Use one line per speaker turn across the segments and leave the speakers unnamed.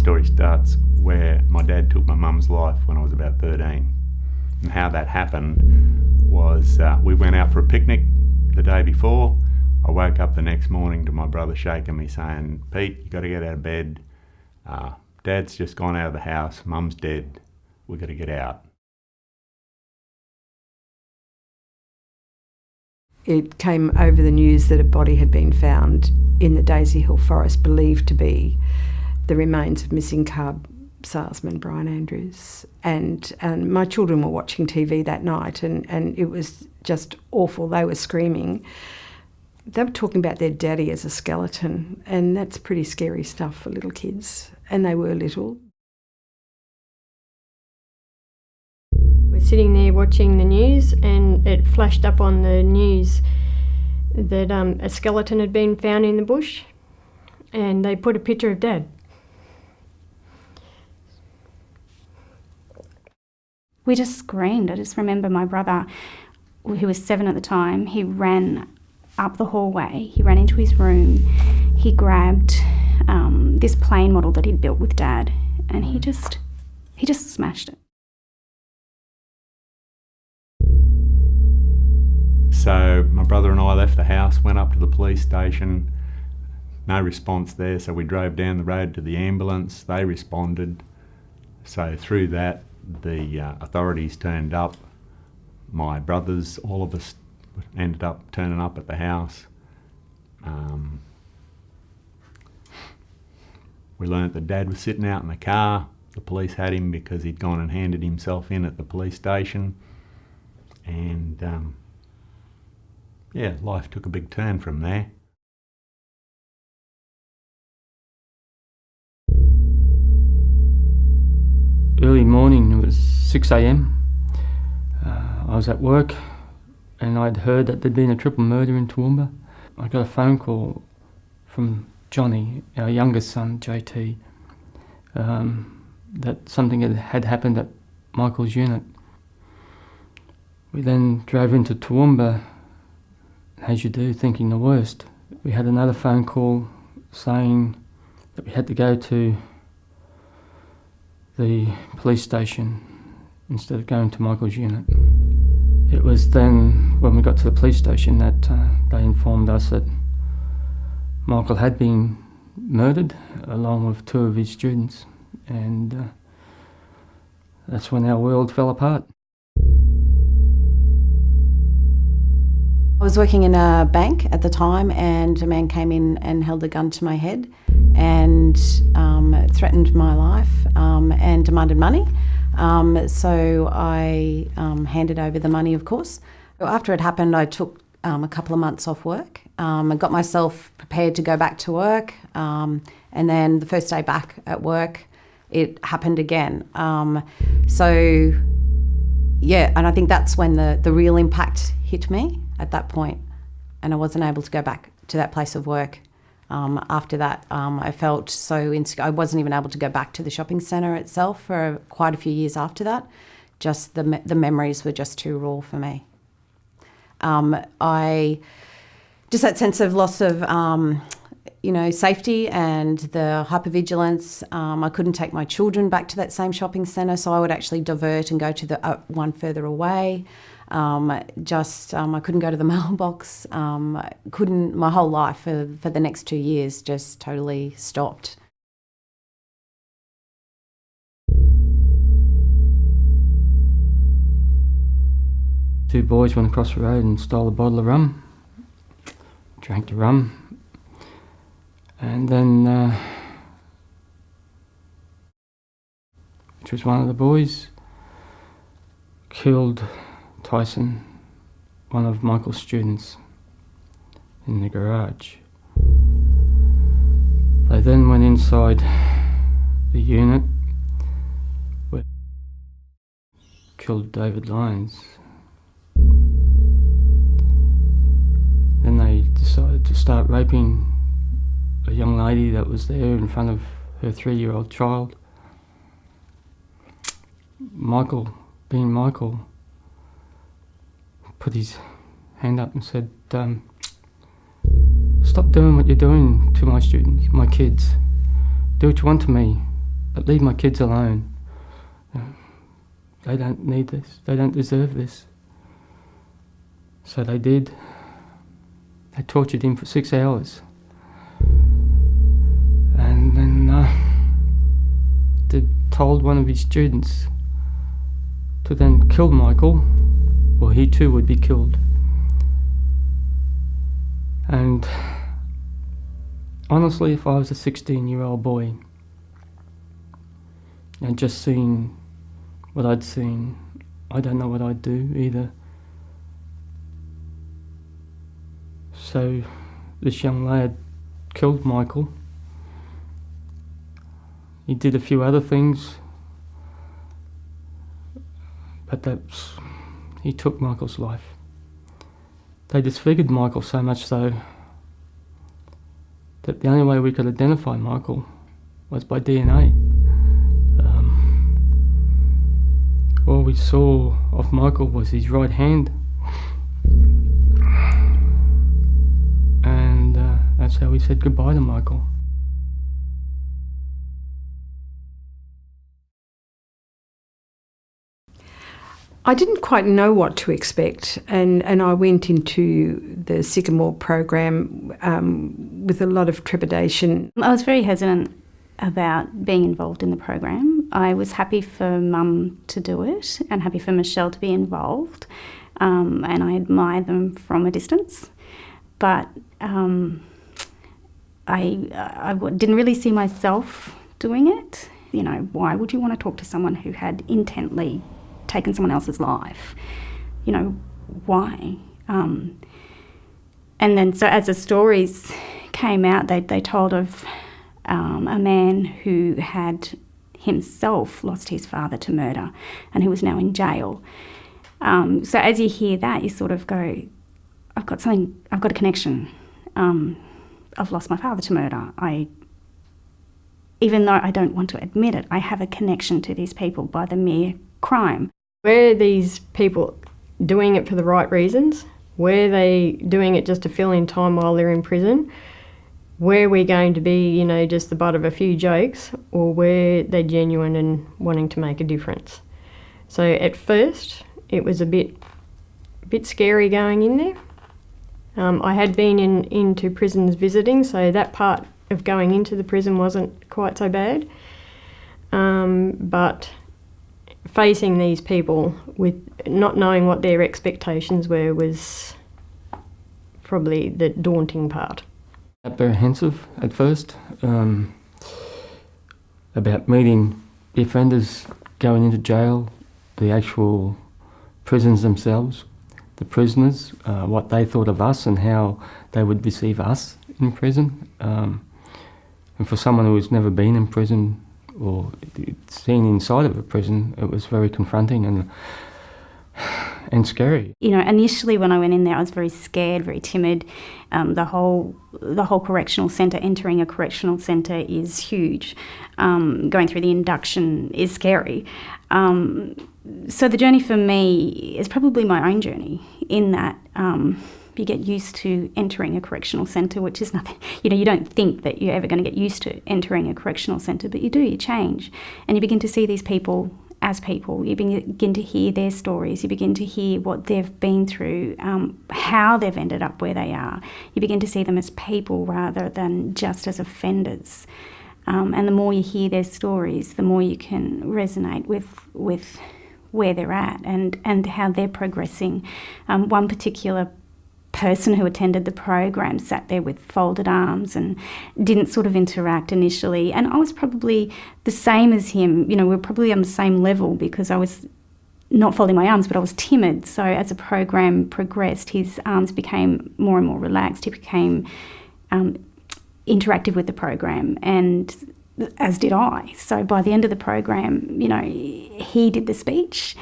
story starts where my dad took my mum's life when I was about 13. And how that happened was we went out for a picnic the day before. I woke up the next morning to my brother shaking me saying, "Pete, you got to get out of bed. Dad's just gone out of the house. Mum's dead. We've got to get out."
It came over the news that a body had been found in the Daisy Hill Forest, believed to be the remains of missing cab salesman Brian Andrews. And my children were watching TV that night, and it was just awful. They were screaming. They were talking about their daddy as a skeleton, and that's pretty scary stuff for little kids, and they were little.
We're sitting there watching the news, and it flashed up on the news that a skeleton had been found in the bush, and they put a picture of Dad.
We just screamed. I just remember my brother, who was 7 at the time, he ran up the hallway, he ran into his room, he grabbed this plane model that he'd built with Dad, and he just smashed it.
So my brother and I left the house, went up to the police station. No response there, so we drove down the road to the ambulance. They responded. So through that, the authorities turned up. My brothers, all of us, ended up turning up at the house. We learnt that Dad was sitting out in the car. The police had him because he'd gone and handed himself in at the police station. And life took a big turn from there.
Early morning, it was 6 a.m. I was at work and I'd heard that there'd been a triple murder in Toowoomba. I got a phone call from Johnny, our youngest son, JT, that something had happened at Michael's unit. We then drove into Toowoomba, as you do, thinking the worst. We had another phone call saying that we had to go to the police station instead of going to Michael's unit. It was then, when we got to the police station, that they informed us that Michael had been murdered along with 2 of his students, and that's when our world fell apart.
I was working in a bank at the time, and a man came in and held a gun to my head and threatened my life and demanded money. So I handed over the money, of course. After it happened, I took a couple of months off work. I got myself prepared to go back to work, and then the first day back at work, it happened again. And I think that's when the real impact hit me at that point, and I wasn't able to go back to that place of work. After that, I felt so insecure. I wasn't even able to go back to the shopping centre itself for quite a few years after that. Just the memories were just too raw for me. Just that sense of loss of safety and the hypervigilance. I couldn't take my children back to that same shopping centre, so I would actually divert and go to the one further away. I couldn't go to the mailbox. My whole life for the next 2 years just totally stopped.
Two boys went across the road and stole a bottle of rum, drank the rum, and then, which was one of the boys, killed Tyson, one of Michael's students, in the garage. They then went inside the unit, where killed David Lyons. Then they decided to start raping a young lady that was there in front of her 3-year-old child. Michael, being Michael, put his hand up and said, "Stop doing what you're doing to my students, my kids. Do what you want to me. but leave my kids alone. They don't need this. They don't deserve this. So they did. They tortured him for 6 hours. And then they told one of his students to then kill Michael, or he too would be killed. And honestly, if I was a 16-year-old boy and just seeing what I'd seen, I don't know what I'd do either. So this young lad killed Michael. He did a few other things, but he took Michael's life. They disfigured Michael so much so that the only way we could identify Michael was by DNA. All we saw of Michael was his right hand, and that's how we said goodbye to Michael.
I didn't quite know what to expect, and I went into the Sycamore program with a lot of trepidation.
I was very hesitant about being involved in the program. I was happy for Mum to do it and happy for Michelle to be involved, and I admire them from a distance. But I didn't really see myself doing it. You know, why would you want to talk to someone who had intently taken someone else's life? You know, why? And then so as the stories came out, they told of a man who had himself lost his father to murder and who was now in jail. So as you hear that, you sort of go, I've got a connection. I've lost my father to murder. Even though I don't want to admit it, I have a connection to these people by the mere crime.
Were these people doing it for the right reasons? Were they doing it just to fill in time while they're in prison? Were we going to be, you know, just the butt of a few jokes, or were they genuine and wanting to make a difference? So at first, it was a bit scary going in there. I had been into prisons visiting, so that part of going into the prison wasn't quite so bad. But facing these people with not knowing what their expectations were was probably the daunting part.
Apprehensive at first about meeting the offenders going into jail, the actual prisons themselves, the prisoners, what they thought of us and how they would receive us in prison. And for someone who has never been in prison or seen inside of a prison, it was very confronting and scary.
You know, initially when I went in there, I was very scared, very timid. The whole correctional centre, entering a correctional centre is huge. Going through the induction is scary. So the journey for me is probably my own journey in that you get used to entering a correctional centre, which is nothing. You know, you don't think that you're ever going to get used to entering a correctional centre, but you do, you change. And you begin to see these people as people. You begin to hear their stories. You begin to hear what they've been through, how they've ended up where they are. You begin to see them as people rather than just as offenders. And the more you hear their stories, the more you can resonate with where they're at and how they're progressing. One particular person who attended the program sat there with folded arms and didn't sort of interact initially, and I was probably the same as him. You know, we were probably on the same level because I was not folding my arms, but I was timid. So as the program progressed, his arms became more and more relaxed. He became interactive with the program, and as did I. So by the end of the program, you know, he did the speech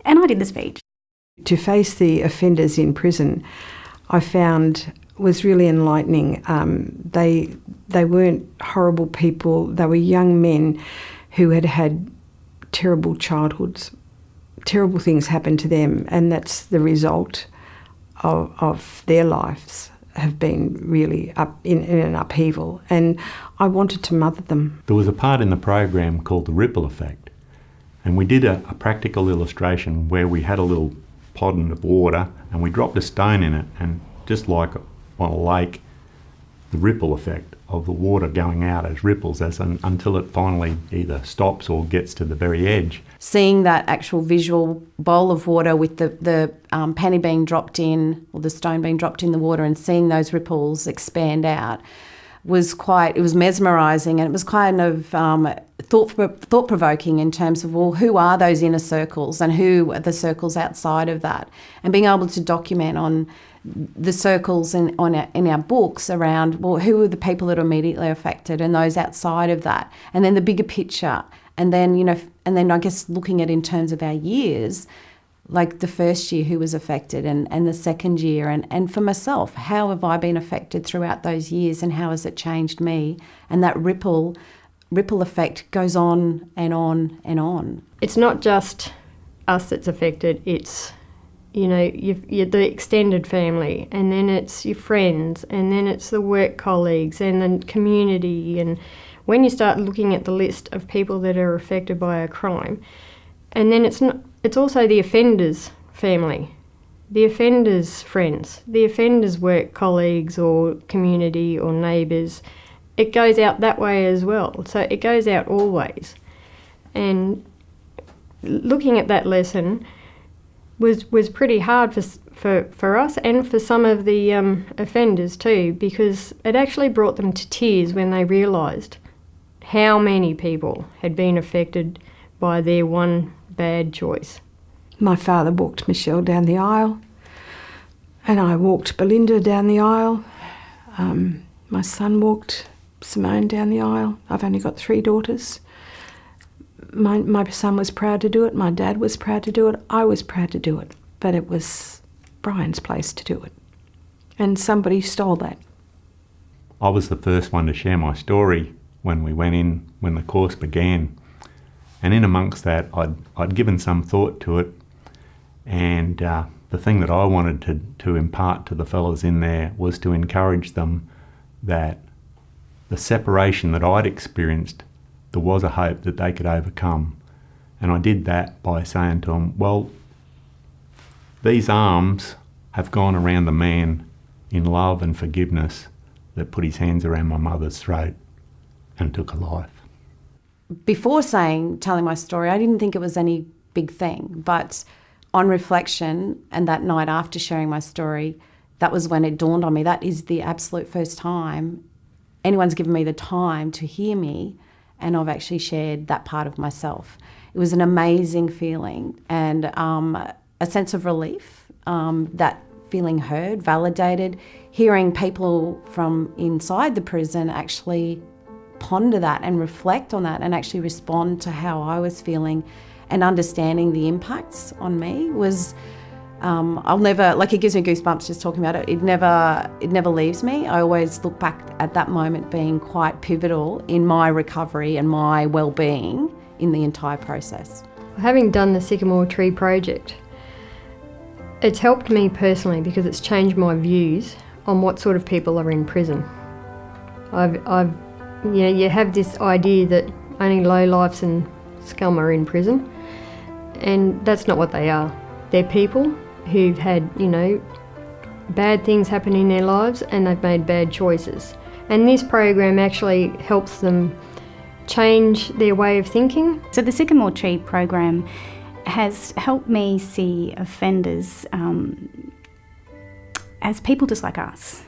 and I did the speech.
To face the offenders in prison, I found was really enlightening. They weren't horrible people. They were young men who had had terrible childhoods. Terrible things happened to them, and that's the result of their lives. have been really in an upheaval, and I wanted to mother them.
There was a part in the program called the ripple effect, and we did a practical illustration where we had a little pot of water and we dropped a stone in it, and just like on a lake, the ripple effect of the water going out as ripples until it finally either stops or gets to the very edge.
Seeing that actual visual bowl of water with the penny being dropped in, or the stone being dropped in the water, and seeing those ripples expand out was mesmerising, and it was kind of thought-provoking in terms of, well, who are those inner circles and who are the circles outside of that? And being able to document on the circles in our books around, well, who are the people that are immediately affected and those outside of that, and then the bigger picture, and then I guess looking at in terms of our years, like the first year who was affected, and the second year, and for myself, how have I been affected throughout those years, and how has it changed me? And that ripple effect goes on and on and on.
It's not just us that's affected, it's you're the extended family, and then it's your friends, and then it's the work colleagues and the community. And when you start looking at the list of people that are affected by a crime, and then it's also the offender's family, the offender's friends, the offender's work colleagues or community or neighbours. It goes out that way as well. So it goes out always. And looking at that lesson was pretty hard for us and for some of the offenders too, because it actually brought them to tears when they realised how many people had been affected by their one bad choice.
My father walked Michelle down the aisle, and I walked Belinda down the aisle. My son walked Simone down the aisle. I've only got 3 daughters. My son was proud to do it, my dad was proud to do it, I was proud to do it, but it was Brian's place to do it. And somebody stole that.
I was the first one to share my story when we went in, when the course began. And in amongst that, I'd given some thought to it, and the thing that I wanted to impart to the fellas in there was to encourage them that the separation that I'd experienced, there was a hope that they could overcome. And I did that by saying to them, well, these arms have gone around the man in love and forgiveness that put his hands around my mother's throat and took a life.
Before telling my story, I didn't think it was any big thing, but on reflection and that night after sharing my story, that was when it dawned on me, that is the absolute first time anyone's given me the time to hear me, and I've actually shared that part of myself. It was an amazing feeling, and a sense of relief, that feeling heard, validated, hearing people from inside the prison actually ponder that and reflect on that and actually respond to how I was feeling, and understanding the impacts on me was, I'll never, like, it gives me goosebumps just talking about it. It never leaves me. I always look back at that moment being quite pivotal in my recovery and my well-being in the entire process.
Having done the Sycamore Tree project, it's helped me personally because it's changed my views on what sort of people are in prison. You have this idea that only lowlifes and scum are in prison, and that's not what they are. They're people who've had, bad things happen in their lives, and they've made bad choices. And this program actually helps them change their way of thinking.
So the Sycamore Tree program has helped me see offenders as people just like us.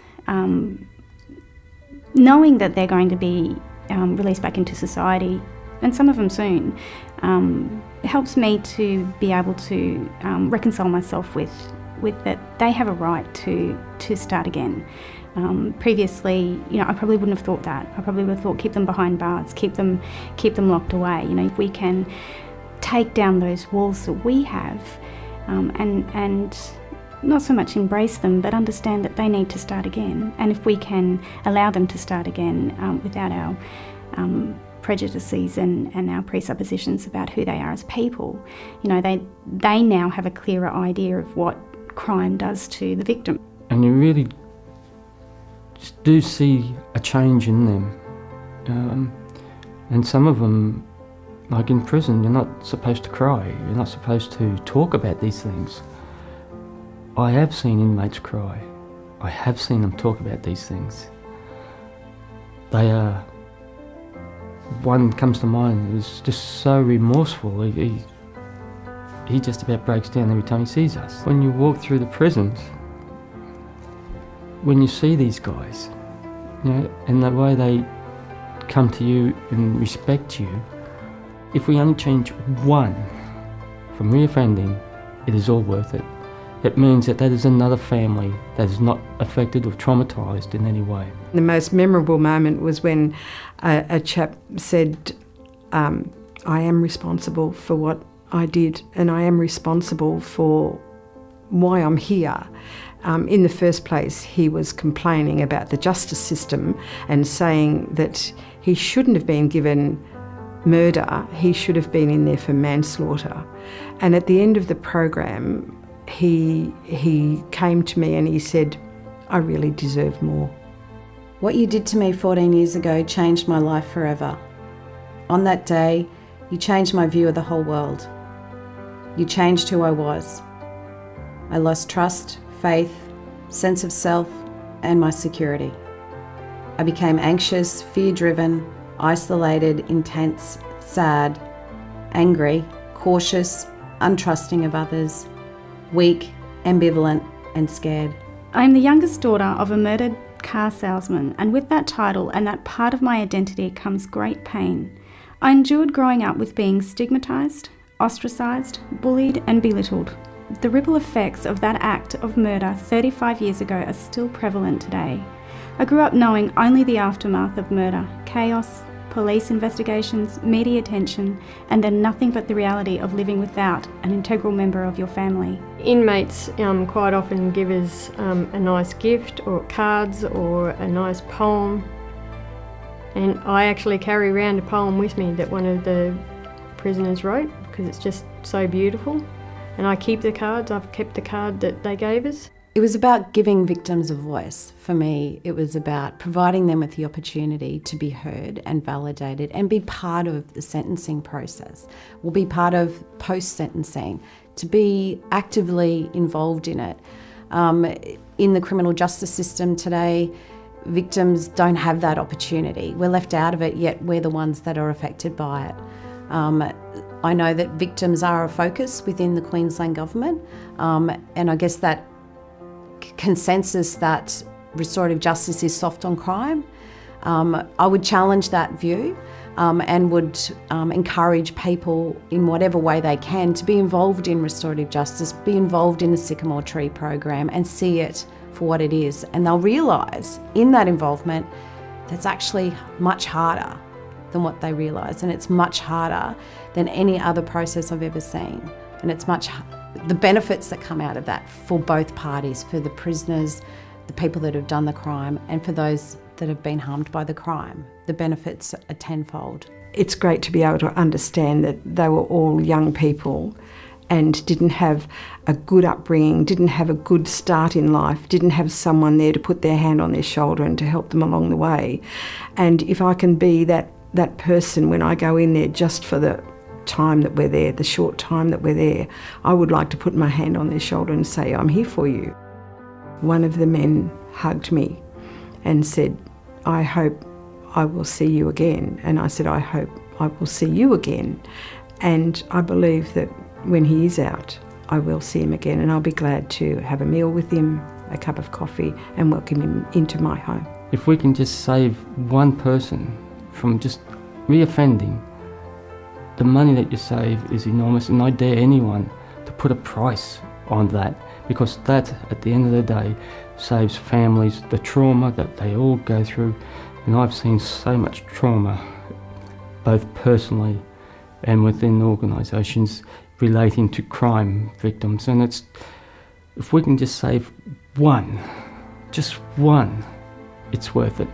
Knowing that they're going to be released back into society, and some of them soon, it helps me to be able to reconcile myself with that they have a right to start again. Previously, I probably wouldn't have thought that. I probably would have thought keep them behind bars, keep them locked away. If we can take down those walls that we have, and not so much embrace them, but understand that they need to start again. And if we can allow them to start again without our prejudices and our presuppositions about who they are as people, they now have a clearer idea of what crime does to the victim.
And you really do see a change in them. And some of them, like in prison, you're not supposed to cry. You're not supposed to talk about these things. I have seen inmates cry. I have seen them talk about these things. They are... One comes to mind, he was just so remorseful. He just about breaks down every time he sees us. When you walk through the prisons, when you see these guys, and the way they come to you and respect you, if we only change one from reoffending, it is all worth it. It means that is another family that is not affected or traumatised in any way.
The most memorable moment was when a chap said, I am responsible for what I did, and I am responsible for why I'm here. In the first place, he was complaining about the justice system and saying that he shouldn't have been given murder, he should have been in there for manslaughter. And at the end of the program, he came to me and he said, I really deserve more.
What you did to me 14 years ago changed my life forever. On that day, you changed my view of the whole world. You changed who I was. I lost trust, faith, sense of self, and my security. I became anxious, fear-driven, isolated, intense, sad, angry, cautious, untrusting of others, weak, ambivalent, and scared.
I am the youngest daughter of a murdered car salesman, and with that title and that part of my identity comes great pain. I endured growing up with being stigmatised, ostracised, bullied and belittled. The ripple effects of that act of murder 35 years ago are still prevalent today. I grew up knowing only the aftermath of murder, chaos, police investigations, media attention, and then nothing but the reality of living without an integral member of your family.
Inmates quite often give us a nice gift or cards or a nice poem, and I actually carry around a poem with me that one of the prisoners wrote because it's just so beautiful, and I keep the cards. I've kept the card that they gave us.
It was about giving victims a voice. For me, it was about providing them with the opportunity to be heard and validated and be part of the sentencing process, or be part of post-sentencing, to be actively involved in it. In the criminal justice system today, victims don't have that opportunity. We're left out of it, yet we're the ones that are affected by it. I know that victims are a focus within the Queensland government, and I guess that consensus that restorative justice is soft on crime. I would challenge that view and would encourage people in whatever way they can to be involved in restorative justice, be involved in the Sycamore Tree program and see it for what it is. And they'll realise in that involvement that's actually much harder than what they realise, and it's much harder than any other process I've ever seen. And it's the benefits that come out of that for both parties, for the prisoners, the people that have done the crime, and for those that have been harmed by the crime. The benefits are tenfold.
It's great to be able to understand that they were all young people and didn't have a good upbringing, didn't have a good start in life, didn't have someone there to put their hand on their shoulder and to help them along the way. And if I can be that person when I go in there just for the time that we're there, the short time that we're there, I would like to put my hand on their shoulder and say, I'm here for you. One of the men hugged me and said, I hope I will see you again. And I said, I hope I will see you again. And I believe that when he is out, I will see him again, and I'll be glad to have a meal with him, a cup of coffee, and welcome him into my home.
If we can just save one person from just reoffending, the money that you save is enormous, and I dare anyone to put a price on that, because that, at the end of the day, saves families the trauma that they all go through. And I've seen so much trauma, both personally and within organisations relating to crime victims. And if we can just save one, just one, it's worth it.